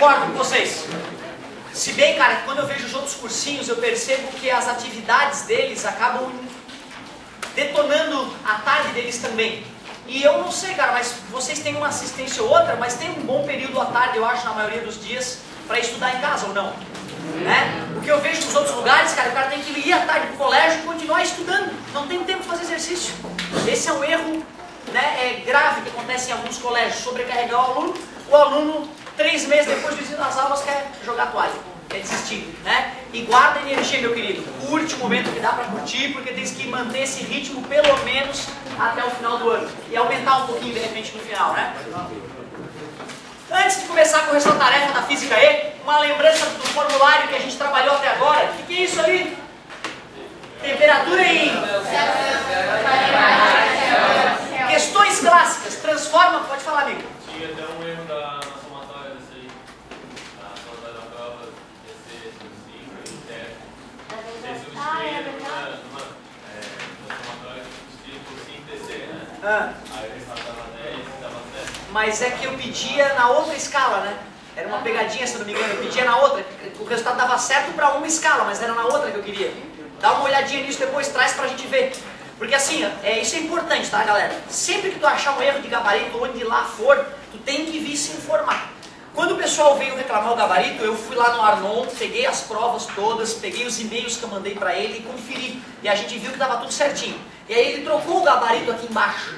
concordo com vocês. Se bem, cara, que quando eu vejo os outros cursinhos, eu percebo que as atividades deles acabam detonando a tarde deles também. E eu não sei, cara, mas vocês têm uma assistência ou outra, mas tem um bom período à tarde, eu acho, na maioria dos dias, para estudar em casa ou não? Né? O que eu vejo nos outros lugares, cara, o cara tem que ir à tarde pro colégio e continuar estudando. Não tem tempo de fazer exercício. Esse é um erro, né, grave que acontece em alguns colégios. Sobrecarregar o aluno 3 meses depois do ensino das aulas quer jogar toalha, quer desistir, né? E guarda energia, meu querido. Curte o momento que dá para curtir, porque tem que manter esse ritmo pelo menos até o final do ano. E aumentar um pouquinho, de repente, no final, né? Antes de começar com o resto da tarefa da Física E, uma lembrança do formulário que a gente trabalhou até agora. O que é isso ali? Temperatura em... Questões clássicas. Transforma... Pode falar, amigo. Tinha até um erro na somatória desse aí. A somatória da prova ia ser 5 e 7. Você substituía numa somatória, substituía por 5 DC, né? Aí o resultado dava 10 e dava 7. Mas é que eu pedia na outra escala, né? Era uma pegadinha, se não me engano. Eu pedia na outra. O resultado dava certo para uma escala, mas era na outra que eu queria. Dá uma olhadinha nisso depois, traz pra gente ver. Porque assim, isso é importante, tá, galera? Sempre que tu achar um erro de gabarito, onde lá for, tu tem que vir se informar. Quando o pessoal veio reclamar o gabarito, eu fui lá no Arnon, peguei as provas todas, peguei os e-mails que eu mandei pra ele e conferi. E a gente viu que tava tudo certinho. E aí ele trocou o gabarito aqui embaixo.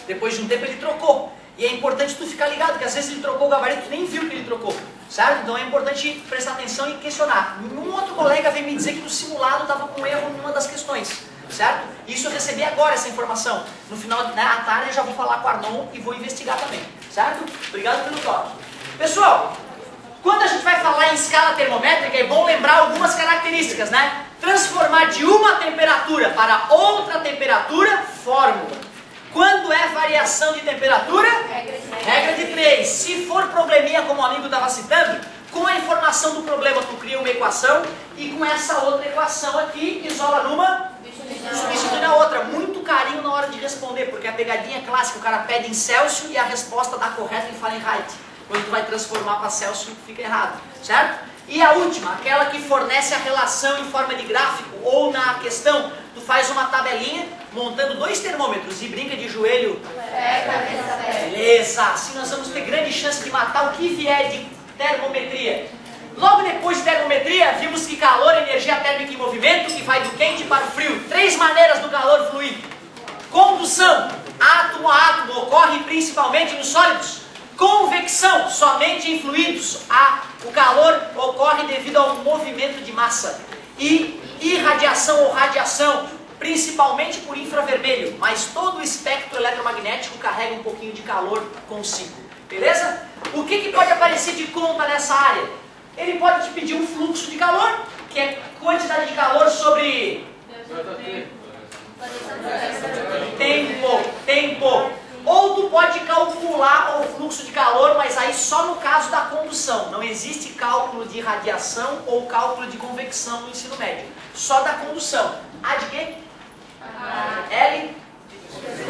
Depois de um tempo ele trocou. E é importante tu ficar ligado, porque às vezes ele trocou o gabarito e tu nem viu que ele trocou. Certo? Então é importante prestar atenção e questionar. Um outro colega veio me dizer que no simulado estava com erro em uma das questões. Certo? Isso eu recebi agora, essa informação. No final da tarde eu já vou falar com o Arnon e vou investigar também. Certo? Obrigado pelo toque. Pessoal, quando a gente vai falar em escala termométrica, é bom lembrar algumas características, né? Transformar de uma temperatura para outra temperatura, fórmula. Quando é variação de temperatura? Regra de 3. Se for probleminha, como o amigo estava citando, com a informação do problema tu cria uma equação e com essa outra equação aqui, isola numa, substitui na outra. Muito carinho na hora de responder, porque a pegadinha clássica, o cara pede em Celsius e a resposta dá correta em Fahrenheit. Quando tu vai transformar para Celsius, fica errado, certo? E a última, aquela que fornece a relação em forma de gráfico ou na questão, tu faz uma tabelinha montando 2 termômetros e brinca de joelho. Beleza, assim nós vamos ter grande chance de matar o que vier de termometria. Logo depois de termometria, vimos que calor é energia térmica em movimento, que vai do quente para o frio. 3 maneiras do calor fluir. Condução, átomo a átomo, ocorre principalmente nos sólidos. Convecção, somente em fluidos. O calor ocorre devido ao movimento de massa. E irradiação ou radiação, principalmente por infravermelho, mas todo o espectro eletromagnético carrega um pouquinho de calor consigo. Beleza? O que pode aparecer de conta nessa área? Ele pode te pedir um fluxo de calor, que é quantidade de calor sobre tempo. Ou tu pode calcular o fluxo de calor, mas aí só no caso da condução. Não existe cálculo de radiação ou cálculo de convecção no ensino médio. Só da condução. A de quê? L.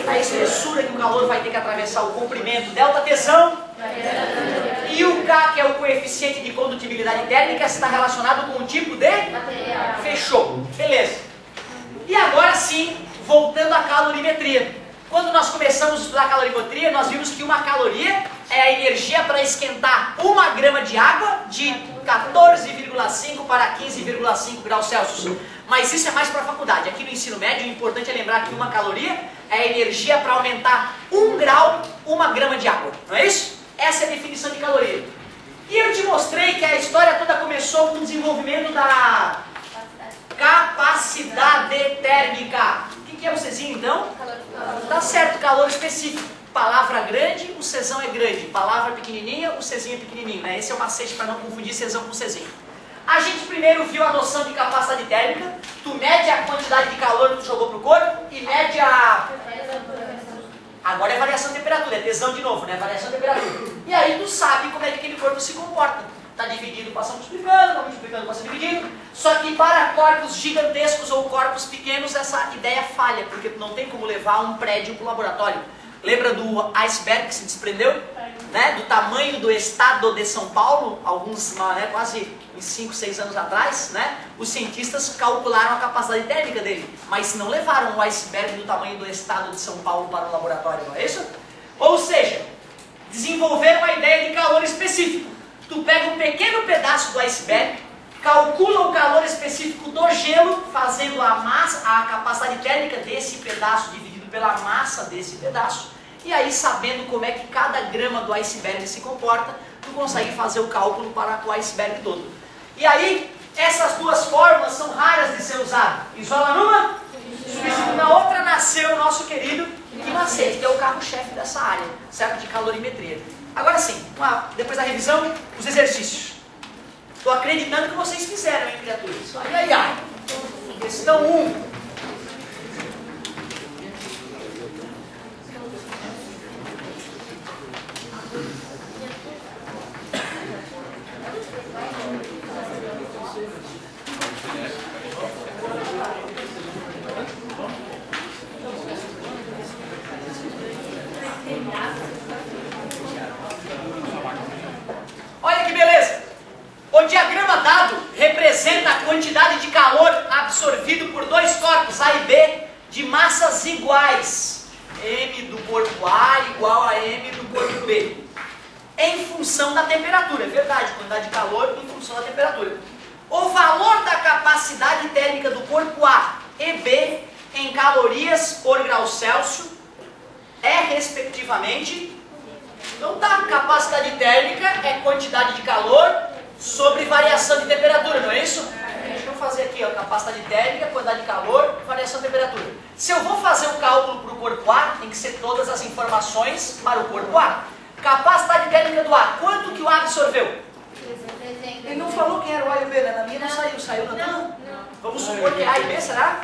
A espessura que o calor vai ter que atravessar, o comprimento. Delta tensão. E o K, que é o coeficiente de condutibilidade térmica, está relacionado com o tipo de material. Fechou. Beleza. E agora sim, voltando à calorimetria. Quando nós começamos a estudar calorimetria, nós vimos que uma caloria é a energia para esquentar 1 grama de água de 14,5 para 15,5 graus Celsius. Mas isso é mais para a faculdade. Aqui no ensino médio, o importante é lembrar que 1 caloria é a energia para aumentar 1 grau, 1 grama de água. Não é isso? Essa é a definição de caloria. E eu te mostrei que a história toda começou com o desenvolvimento da capacidade térmica. O que é o Czinho, então? Tá certo, calor específico. Palavra grande, o Czão é grande. Palavra pequenininha, o Czinho é pequenininho. Né? Esse é o macete para não confundir Czão com Czinho. A gente primeiro viu a noção de capacidade térmica. Tu mede a quantidade de calor que tu jogou pro corpo e mede a... Agora é variação de temperatura, é tesão de novo, né? Variação de temperatura. E aí tu sabe como é que aquele corpo se comporta. Está dividido, passa multiplicando, está multiplicando, passa dividindo. Só que para corpos gigantescos ou corpos pequenos, essa ideia falha, porque tu não tem como levar um prédio para o laboratório. Lembra do iceberg que se desprendeu? né, do tamanho do estado de São Paulo, alguns, né, quase uns 5, 6 anos atrás, né, os cientistas calcularam a capacidade térmica dele, mas não levaram o iceberg do tamanho do estado de São Paulo para o laboratório, não é isso? Ou seja, desenvolveram uma ideia de calor específico. Tu pega um pequeno pedaço do iceberg, calcula o calor específico do gelo, fazendo a capacidade térmica desse pedaço dividido pela massa desse pedaço, e aí, sabendo como é que cada grama do iceberg se comporta, tu consegue fazer o cálculo para o iceberg todo. E aí, essas duas fórmulas são raras de ser usadas. Isola numa, substitui na outra, nasceu o nosso querido Guimacete, que é o carro-chefe dessa área, certo? De calorimetria. Agora sim, depois da revisão, os exercícios. Estou acreditando que vocês fizeram, hein, criaturas? Ai, ai, ai. Questão 1. Olha que beleza! O diagrama dado representa a quantidade de calor absorvido por dois corpos, A e B, de massas iguais. M do corpo A igual a M do corpo B. Em função da temperatura, é verdade, quantidade de calor em função da temperatura. O valor da capacidade térmica do corpo A e B em calorias por grau Celsius é, respectivamente, então tá, capacidade térmica é quantidade de calor sobre variação de temperatura, não é isso? Deixa eu fazer aqui, ó, capacidade térmica, quantidade de calor, variação de temperatura. Se eu vou fazer o cálculo para o corpo A, tem que ser todas as informações para o corpo A. Capacidade térmica do A, quanto que o A absorveu? Ele não falou quem era o A e o B, né? Na minha não saiu, saiu na tua? Não. Vamos supor que é A e B, será?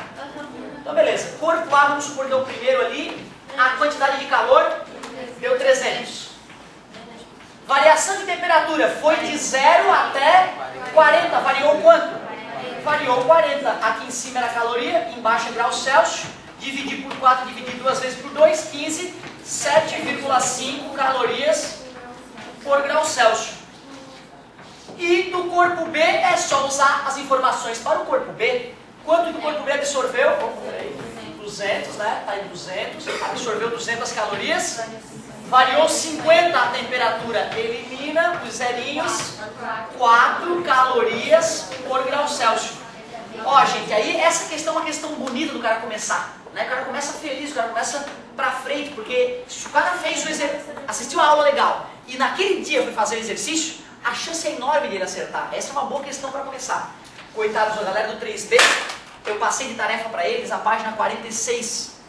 Então beleza, corpo A, vamos supor que é o primeiro ali, a quantidade de calor deu 300. Variação de temperatura foi de 0 até 40, variou quanto? Variou 40, aqui em cima era caloria, embaixo é grau Celsius, dividir por 4, dividir 2 vezes por 2, 15, 7,5 calorias por grau Celsius. E do corpo B é só usar as informações para o corpo B. Quanto que o corpo B absorveu? 200, né? Está em 200, absorveu 200 calorias. Variou 50 a temperatura, elimina os zerinhos, 4 calorias por grau Celsius. Ó, gente, aí essa questão é uma questão bonita do cara começar, né? O cara começa feliz, o cara começa pra frente, porque se o cara fez o exercício, assistiu a aula legal, e naquele dia foi fazer o exercício, a chance é enorme dele acertar. Essa é uma boa questão para começar. Coitados da galera do 3B, eu passei de tarefa para eles a página 46,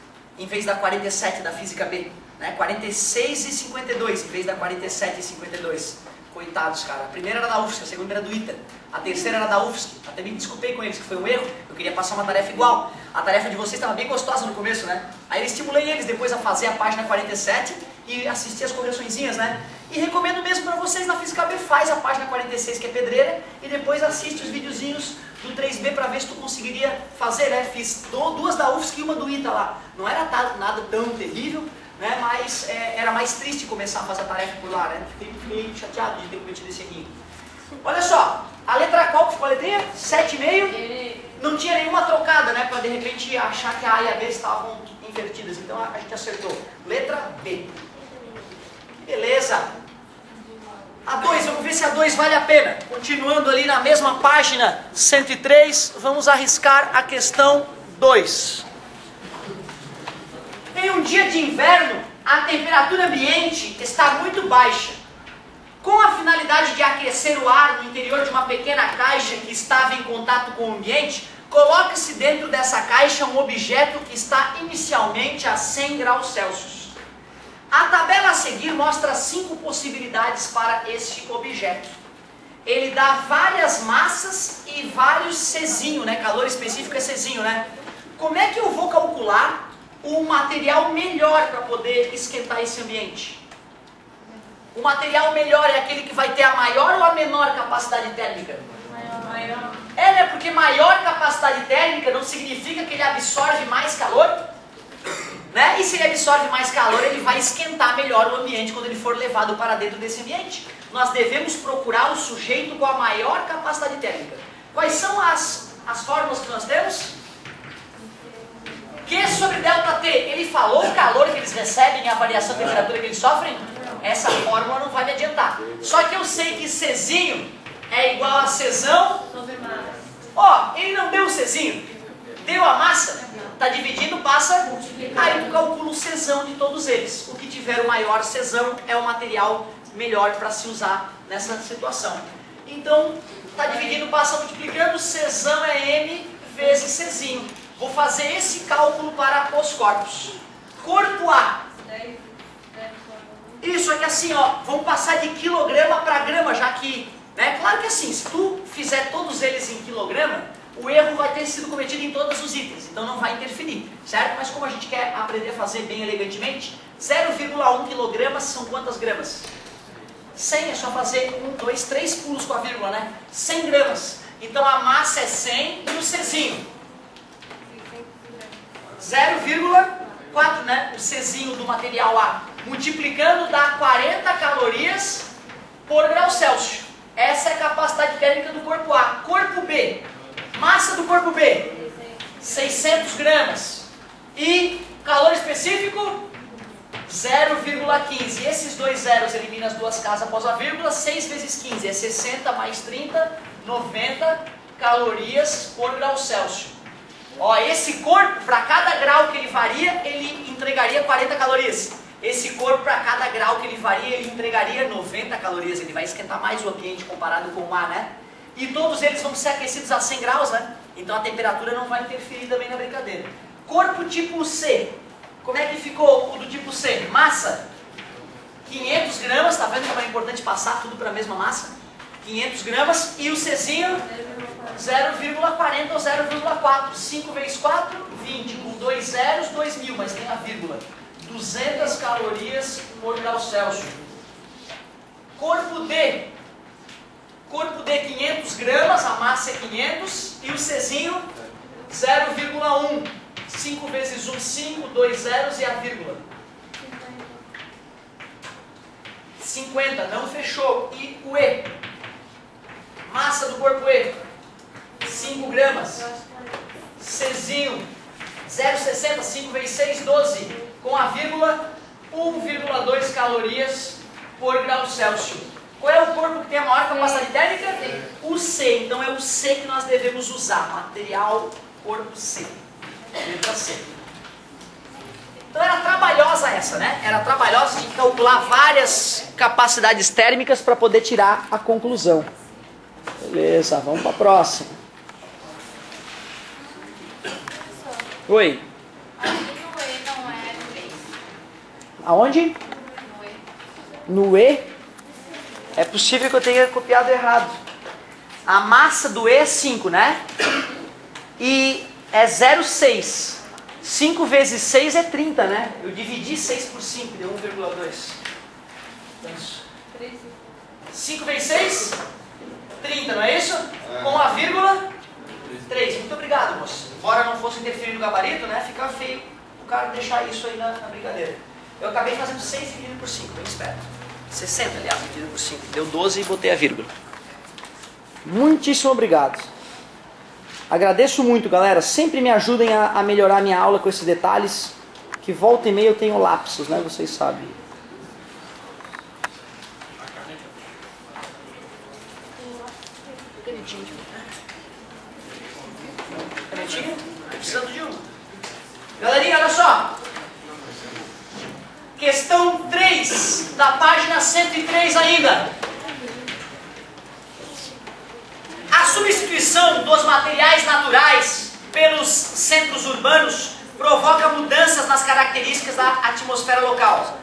em vez da 47 da Física B. Né? 46 e 52, em vez da 47 e 52. Coitados, cara. A primeira era da UFSC, a segunda era do ITA. A terceira era da UFSC. Até me desculpei com eles, que foi um erro. Eu queria passar uma tarefa igual. A tarefa de vocês estava bem gostosa no começo, né? Aí eu estimulei eles depois a fazer a página 47 e assistir as correçõezinhas, né? E recomendo mesmo para vocês na Física B, faz a página 46, que é pedreira, e depois assiste os videozinhos do 3B para ver se tu conseguiria fazer, né? Fiz 2 da UFSC e uma do ITA lá. Não era nada tão terrível, né? Mas era mais triste começar a fazer a tarefa por lá, né? Fiquei chateado de ter cometido esse errinho. Olha só, a letra qual que ficou a letrinha? 7,5. Não tinha nenhuma trocada, né? Para de repente achar que a A e a B estavam invertidas. Então a gente acertou. Letra B. Beleza. A 2, vamos ver se a 2 vale a pena. Continuando ali na mesma página 103, vamos arriscar a questão 2. Em um dia de inverno, a temperatura ambiente está muito baixa. Com a finalidade de aquecer o ar no interior de uma pequena caixa que estava em contato com o ambiente, coloque-se dentro dessa caixa um objeto que está inicialmente a 100 graus Celsius. A tabela a seguir mostra 5 possibilidades para este objeto. Ele dá várias massas e vários Czinho, né? Calor específico é Czinho, né? Como é que eu vou calcular o material melhor para poder esquentar esse ambiente? O material melhor é aquele que vai ter a maior ou a menor capacidade térmica? Maior. É, né? Porque maior capacidade térmica não significa que ele absorve mais calor, né? E se ele absorve mais calor, ele vai esquentar melhor o ambiente quando ele for levado para dentro desse ambiente. Nós devemos procurar o sujeito com a maior capacidade térmica. Quais são as fórmulas que nós temos? Q sobre ΔT. Ele falou o calor que eles recebem e a variação de temperatura que eles sofrem? Essa fórmula não vai me adiantar. Só que eu sei que Czinho é igual a Czão. Ó, ele não deu o Czinho. Deu a massa. Está dividindo, passa. Aí tu calcula o Czão de todos eles. O que tiver o maior Czão é o material melhor para se usar nessa situação. Então, está dividindo, passa multiplicando. Czão é M vezes Czinho. Vou fazer esse cálculo para os corpos. Corpo A. Isso é que assim, ó, vamos passar de quilograma para grama, já que, né? Claro que assim, se tu fizer todos eles em quilograma, o erro vai ter sido cometido em todos os itens, então não vai interferir, certo? Mas como a gente quer aprender a fazer bem elegantemente, 0,1 kg são quantas gramas? 100, é só fazer 1, 2, 3 pulos com a vírgula, né? 100 gramas. Então a massa é 100 e o Czinho 0,4, né? O Czinho do material A. Multiplicando dá 40 calorias por grau Celsius. Essa é a capacidade térmica do corpo A. Corpo B. Massa do corpo B. 600 gramas. E calor específico? 0,15. Esses dois zeros eliminam as duas casas após a vírgula. 6 vezes 15 é 60 mais 30, 90 calorias por grau Celsius. Ó, esse corpo, para cada grau que ele varia, ele entregaria 40 calorias. Esse corpo, para cada grau que ele varia, ele entregaria 90 calorias. Ele vai esquentar mais o ambiente comparado com o ar, né? E todos eles vão ser aquecidos a 100 graus, né? Então a temperatura não vai interferir também na brincadeira. Corpo tipo C. Como é que ficou o do tipo C? Massa, 500 gramas. Tá vendo como é importante passar tudo para a mesma massa? 500 gramas. E o Czinho? 0,40 ou 0,4. 5 vezes 4, 20. Com 2 zeros, 2.000, mas tem a vírgula. 200 calorias por grau Celsius. Corpo D. Corpo D, 500 gramas, a massa é 500. E o Czinho, 0,1. 5 vezes 1, 5, 2 zeros e a vírgula. 50, não fechou. E o E. Massa do corpo E. 5 gramas. Czinho, 0,60, 5 vezes 6, 12. Com a vírgula, 1,2 calorias por grau Celsius. Qual é o corpo que tem a maior capacidade térmica? O C. Então é o C que nós devemos usar. Material, corpo C. Letra C. Então era trabalhosa essa, né? Era trabalhosa, tinha que calcular várias capacidades térmicas para poder tirar a conclusão. Beleza, vamos para a próxima. Oi. Aonde? No E? É possível que eu tenha copiado errado. A massa do E é 5, né? E é 0,6. 5 vezes 6 é 30, né? Eu dividi 6 por 5, deu 1,2. Isso. 5 vezes 6? 30, não é isso? Com a vírgula? 3. Muito obrigado, moço. Embora não fosse interferir no gabarito, né? Fica feio o cara deixar isso aí na brincadeira. Eu acabei fazendo 6 dividido por 5, bem esperto. 60, aliás, dividido por 5. Deu 12 e botei a vírgula. Muitíssimo obrigado. Agradeço muito, galera. Sempre me ajudem a melhorar minha aula com esses detalhes. Que volta e meia eu tenho lapsos, né? Vocês sabem. Canetinha? Tô precisando de uma. Galerinha, olha só. Questão 3, da página 103 ainda. A substituição dos materiais naturais pelos centros urbanos provoca mudanças nas características da atmosfera local.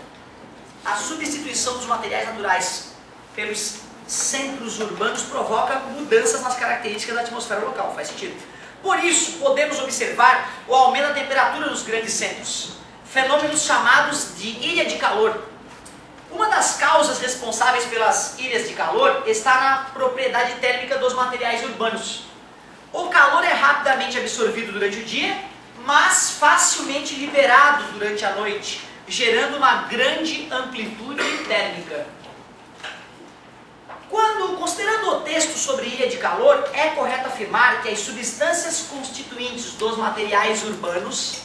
A substituição dos materiais naturais pelos centros urbanos provoca mudanças nas características da atmosfera local. Faz sentido. Por isso, podemos observar o aumento da temperatura nos grandes centros. Fenômenos chamados de ilha de calor. Uma das causas responsáveis pelas ilhas de calor está na propriedade térmica dos materiais urbanos. O calor é rapidamente absorvido durante o dia, mas facilmente liberados durante a noite, gerando uma grande amplitude térmica. Considerando o texto sobre ilha de calor, é correto afirmar que as substâncias constituintes dos materiais urbanos,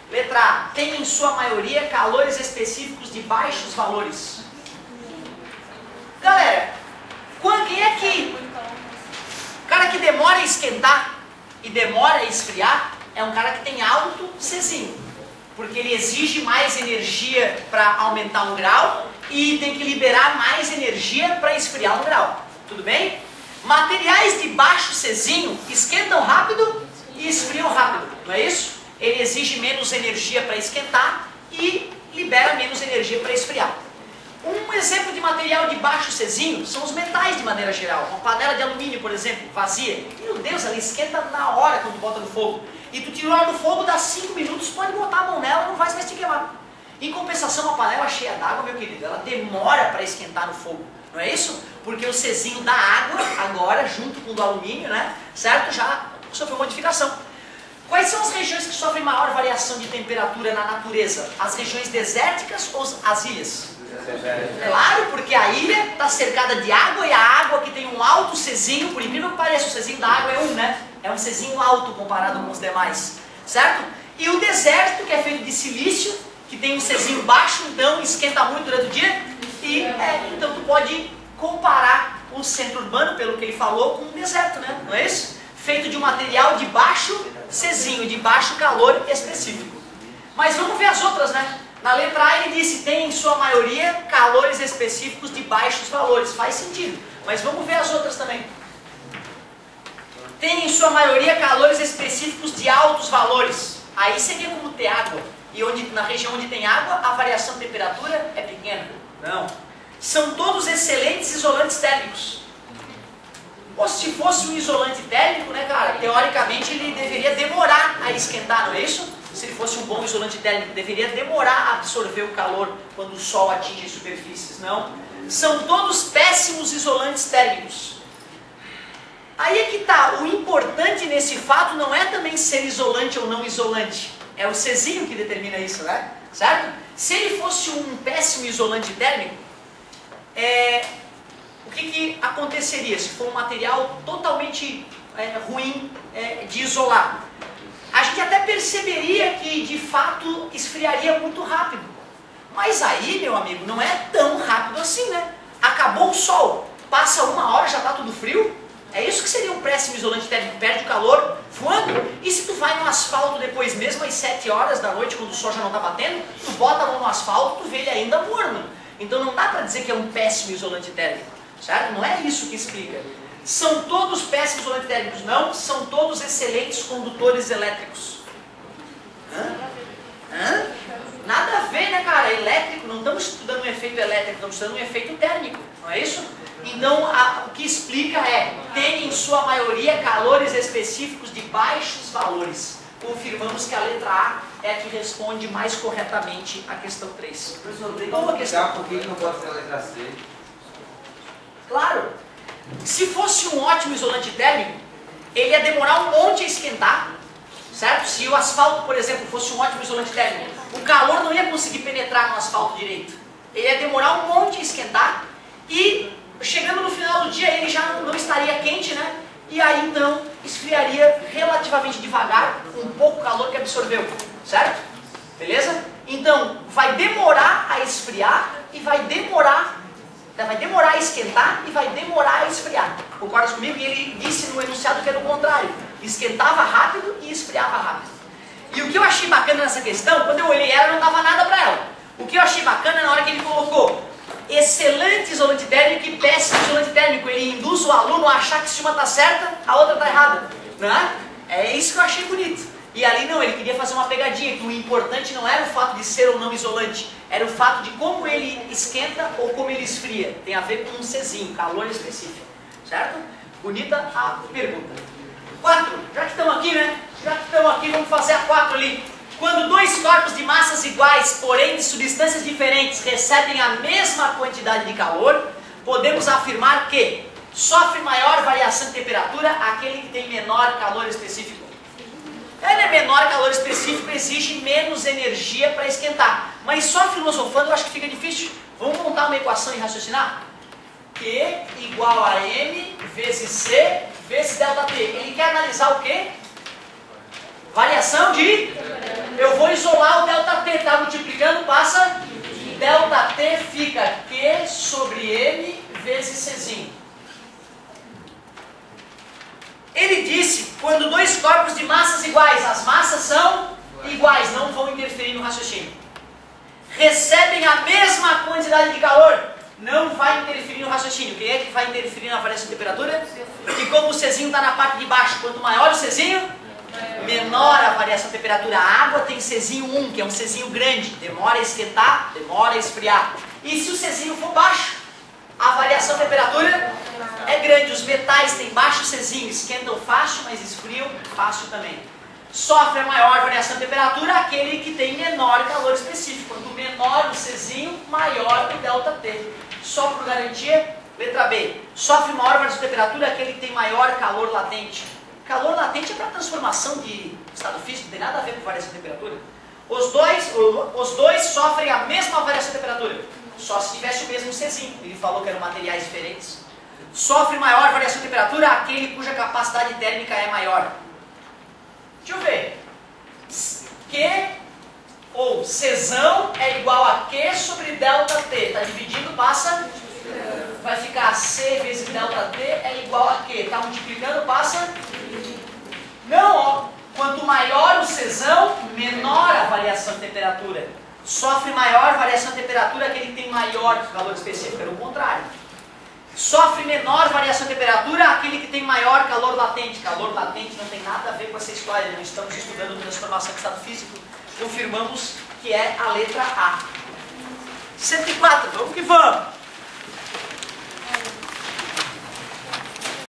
letra A, têm em sua maioria calores específicos de baixos valores. Galera, quem é que... O cara que demora a esquentar e demora a esfriar é um cara que tem alto Czinho, porque ele exige mais energia para aumentar um grau e tem que liberar mais energia para esfriar um grau. Tudo bem? Materiais de baixo Czinho esquentam rápido e esfriam rápido, não é isso? Ele exige menos energia para esquentar e libera menos energia para esfriar. Um exemplo de material de baixo Czinho são os metais de maneira geral. Uma panela de alumínio, por exemplo, vazia. Meu Deus, ela esquenta na hora quando bota no fogo. E tu tirou ela do fogo, dá 5 minutos, pode botar a mão nela, não vai mais te queimar. Em compensação, uma panela cheia d'água, meu querido, ela demora para esquentar no fogo. Não é isso? Porque o Czinho da água, agora, junto com o do alumínio, né? Certo? Já sofreu modificação. Quais são as regiões que sofrem maior variação de temperatura na natureza? As regiões desérticas ou as ilhas? Claro, porque a ilha está cercada de água e a água que tem um alto Czinho, por incrível que pareça, o Czinho da água é 1, né? É um Czinho alto comparado com os demais, certo? E o deserto, que é feito de silício, que tem um Czinho baixo, então esquenta muito durante o dia. E então tu pode comparar o centro urbano, pelo que ele falou, com um deserto, né? Não é isso? Feito de um material de baixo Czinho, de baixo calor específico. Mas vamos ver as outras, né? Na letra A ele disse, tem em sua maioria calores específicos de baixos valores. Faz sentido. Mas vamos ver as outras também. Tem em sua maioria calores específicos de altos valores. Aí seria como ter água. E na região onde tem água, a variação de temperatura é pequena. Não. São todos excelentes isolantes térmicos. Ou se fosse um isolante térmico, né, cara? Teoricamente ele deveria demorar a esquentar, não é isso? Se ele fosse um bom isolante térmico, deveria demorar a absorver o calor quando o sol atinge as superfícies. Não. São todos péssimos isolantes térmicos. Aí é que tá. O importante nesse fato não é também ser isolante ou não isolante. É o Czinho que determina isso, né? Certo? Se ele fosse um péssimo isolante térmico, o que aconteceria se for um material totalmente ruim de isolar? A gente até perceberia que de fato esfriaria muito rápido. Mas aí, meu amigo, não é tão rápido assim, né? Acabou o sol, passa 1 hora, já está tudo frio. É isso que seria um péssimo isolante térmico, perde o calor voando. E se tu vai no asfalto depois, mesmo às 7 horas da noite, quando o sol já não está batendo, tu bota a mão no asfalto, tu vê ele ainda morno. Então não dá para dizer que é um péssimo isolante térmico, certo? Não é isso que explica. São todos péssimos isolantes térmicos? Não, são todos excelentes condutores elétricos. Nada a ver, né, cara? Elétrico, não estamos estudando um efeito elétrico, estamos estudando um efeito térmico, não é isso? Então, o que explica tem em sua maioria calores específicos de baixos valores. Confirmamos que a letra A é a que responde mais corretamente a questão 3. Professor, tem que explicar por que não pode ser a letra C? Claro. Se fosse um ótimo isolante térmico, ele ia demorar um monte a esquentar, certo? Se o asfalto, por exemplo, fosse um ótimo isolante térmico, o calor não ia conseguir penetrar no asfalto direito. Ele ia demorar um monte a esquentar e, chegando no final do dia, ele já não estaria quente, né? E aí, então, esfriaria relativamente devagar, com pouco calor que absorveu, certo? Beleza? Então, vai demorar a esfriar e vai demorar a esquentar e vai demorar a esfriar. Concordas comigo? E ele disse no enunciado que era o contrário. Esquentava rápido e esfriava rápido. E o que eu achei bacana nessa questão, quando eu olhei ela, não dava nada para ela. O que eu achei bacana na hora que ele colocou excelente isolante térmico e péssimo isolante térmico. Ele induz o aluno a achar que se uma está certa, a outra está errada. Não é? É isso que eu achei bonito. E ali não, ele queria fazer uma pegadinha, que o importante não era o fato de ser ou não isolante, era o fato de como ele esquenta ou como ele esfria. Tem a ver com um Czinho, calor específico. Certo? Bonita a pergunta. 4. Já que estamos aqui, né? Já que estamos aqui, vamos fazer a 4 ali. Quando dois corpos de massas iguais, porém de substâncias diferentes, recebem a mesma quantidade de calor, podemos afirmar que sofre maior variação de temperatura aquele que tem menor calor específico. É, né, menor calor específico, exige menos energia para esquentar. Mas só filosofando eu acho que fica difícil. Vamos montar uma equação e raciocinar? Q igual a M vezes C vezes ΔT. Ele quer analisar o quê? Variação de... Eu vou isolar o ΔT, está multiplicando, passa... ΔT fica Q sobre M vezes Czinho. Ele disse, quando dois corpos de massas iguais, as massas são iguais, não vão interferir no raciocínio. Recebem a mesma quantidade de calor, não vai interferir no raciocínio. Quem é que vai interferir na variação de temperatura? E como o Czinho está na parte de baixo, quanto maior o Czinho, menor a variação de temperatura. A água tem Czinho 1, que é um Czinho grande, demora a esquentar, demora a esfriar. E se o Czinho for baixo, a variação de temperatura é grande. Os metais têm baixo Czinho, esquentam fácil, mas esfriam fácil também. Sofre a maior variação de temperatura aquele que tem menor calor específico. Quanto menor o Czinho, maior o ΔT. Só por garantia, letra B. Sofre maior variação de temperatura aquele que tem maior calor latente. Calor latente é para transformação de estado físico, não tem nada a ver com variação de temperatura. Os dois sofrem a mesma variação de temperatura, só se tivesse o mesmo Czinho. Ele falou que eram materiais diferentes. Sofre maior variação de temperatura aquele cuja capacidade térmica é maior. Deixa eu ver. Q ou Czão é igual a Q sobre ΔT. Está dividindo, passa. Vai ficar C vezes ΔT é igual a Q. Está multiplicando, passa. Não, ó. Quanto maior o Czão, menor a variação de temperatura. Sofre maior variação de temperatura aquele que tem maior calor específico. Era o contrário. Sofre menor variação de temperatura aquele que tem maior calor latente. Calor latente não tem nada a ver com essa história. Não estamos estudando transformação de estado físico. Confirmamos que é a letra A. 104, vamos que vamos!